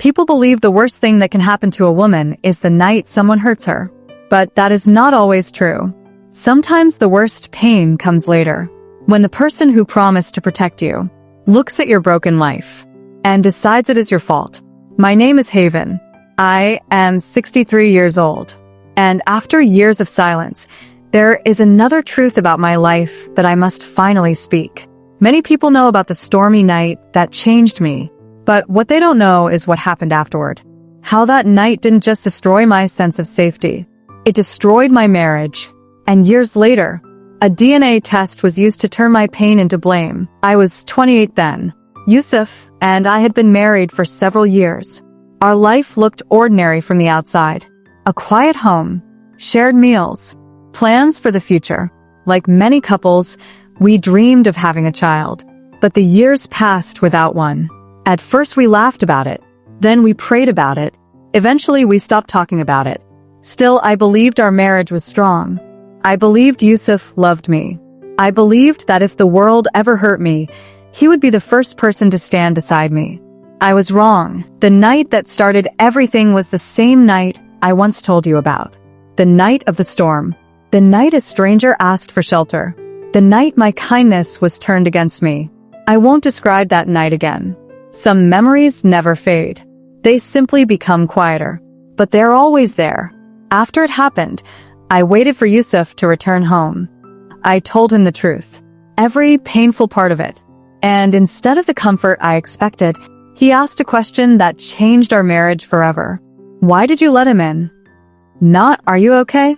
People believe the worst thing that can happen to a woman is the night someone hurts her. But that is not always true. Sometimes the worst pain comes later, when the person who promised to protect you looks at your broken life and decides it is your fault. My name is Haven. I am 63 years old. And after years of silence, there is another truth about my life that I must finally speak. Many people know about the stormy night that changed me, but what they don't know is what happened afterward. How that night didn't just destroy my sense of safety. It destroyed my marriage. And years later, a DNA test was used to turn my pain into blame. I was 28 then. Yusuf and I had been married for several years. Our life looked ordinary from the outside. A quiet home, shared meals, plans for the future. Like many couples, we dreamed of having a child. But the years passed without one. At first we laughed about it. Then we prayed about it. Eventually we stopped talking about it. Still, I believed our marriage was strong. I believed Yusuf loved me. I believed that if the world ever hurt me, he would be the first person to stand beside me. I was wrong. The night that started everything was the same night I once told you about. The night of the storm. The night a stranger asked for shelter. The night my kindness was turned against me. I won't describe that night again. Some memories never fade. They simply become quieter. But they're always there. After it happened, I waited for Yusuf to return home. I told him the truth. Every painful part of it. And instead of the comfort I expected, he asked a question that changed our marriage forever. Why did you let him in? Not, are you okay?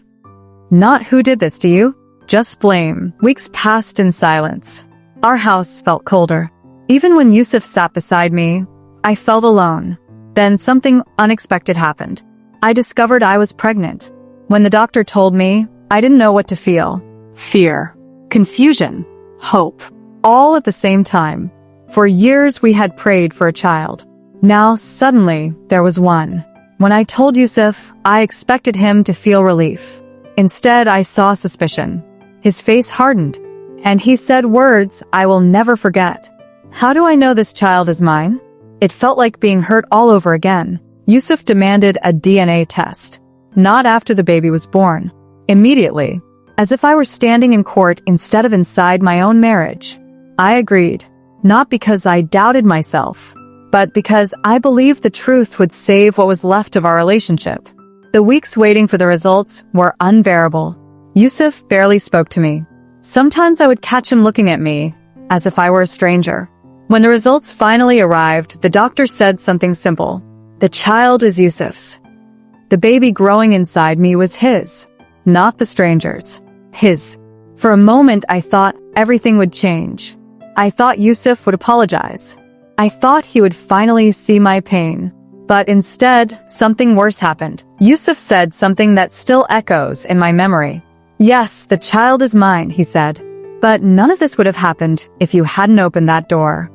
Not, who did this to you? Just blame. Weeks passed in silence. Our house felt colder. Even when Yusuf sat beside me, I felt alone. Then something unexpected happened. I discovered I was pregnant. When the doctor told me, I didn't know what to feel. Fear, confusion, hope, all at the same time. For years we had prayed for a child. Now suddenly there was one. When I told Yusuf, I expected him to feel relief. Instead, I saw suspicion. His face hardened, and he said words I will never forget. How do I know this child is mine? It felt like being hurt all over again. Yusuf demanded a DNA test. Not after the baby was born. Immediately. As if I were standing in court instead of inside my own marriage. I agreed. Not because I doubted myself, but because I believed the truth would save what was left of our relationship. The weeks waiting for the results were unbearable. Yusuf barely spoke to me. Sometimes I would catch him looking at me, as if I were a stranger. When the results finally arrived, the doctor said something simple. The child is Yusuf's. The baby growing inside me was his, not the stranger's. His. For a moment I thought everything would change. I thought Yusuf would apologize. I thought he would finally see my pain. But instead, something worse happened. Yusuf said something that still echoes in my memory. Yes, the child is mine, he said. But none of this would have happened if you hadn't opened that door.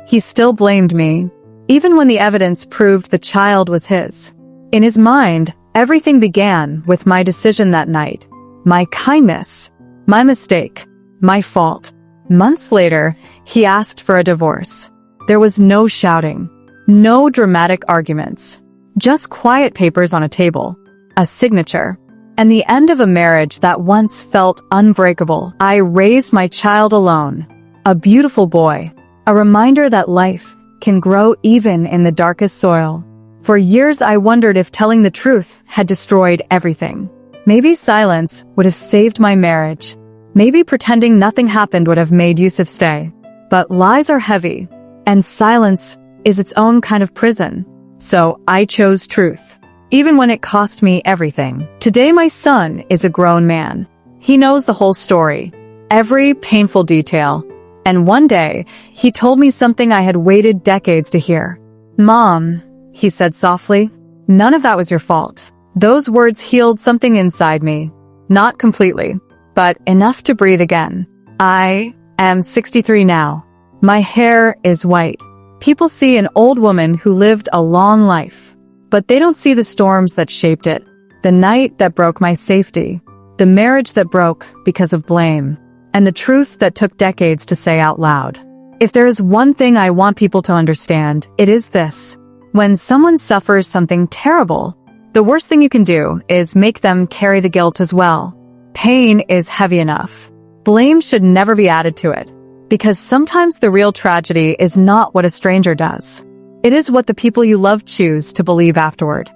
He still blamed me, even when the evidence proved the child was his. In his mind, everything began with my decision that night. My kindness. My mistake. My fault. Months later, he asked for a divorce. There was no shouting. No dramatic arguments. Just quiet papers on a table. A signature. And the end of a marriage that once felt unbreakable. I raised my child alone. A beautiful boy. A reminder that life can grow even in the darkest soil. For years I wondered if telling the truth had destroyed everything. Maybe silence would have saved my marriage. Maybe pretending nothing happened would have made Yusuf stay. But lies are heavy, and silence is its own kind of prison. So I chose truth, even when it cost me everything. Today my son is a grown man. He knows the whole story, every painful detail. And one day, he told me something I had waited decades to hear. Mom, he said softly, none of that was your fault. Those words healed something inside me. Not completely, but enough to breathe again. I am 63 now. My hair is white. People see an old woman who lived a long life, but they don't see the storms that shaped it. The night that broke my safety. The marriage that broke because of blame. And the truth that took decades to say out loud. If there is one thing I want people to understand, it is this. When someone suffers something terrible, the worst thing you can do is make them carry the guilt as well. Pain is heavy enough. Blame should never be added to it, because sometimes the real tragedy is not what a stranger does. It is what the people you love choose to believe afterward.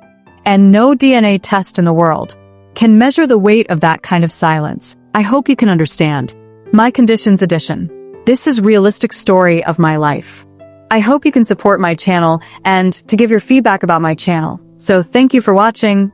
And no DNA test in the world can measure the weight of that kind of silence. I hope you can understand. My Conditions Edition. This is realistic story of my life. I hope you can support my channel and to give your feedback about my channel. So thank you for watching.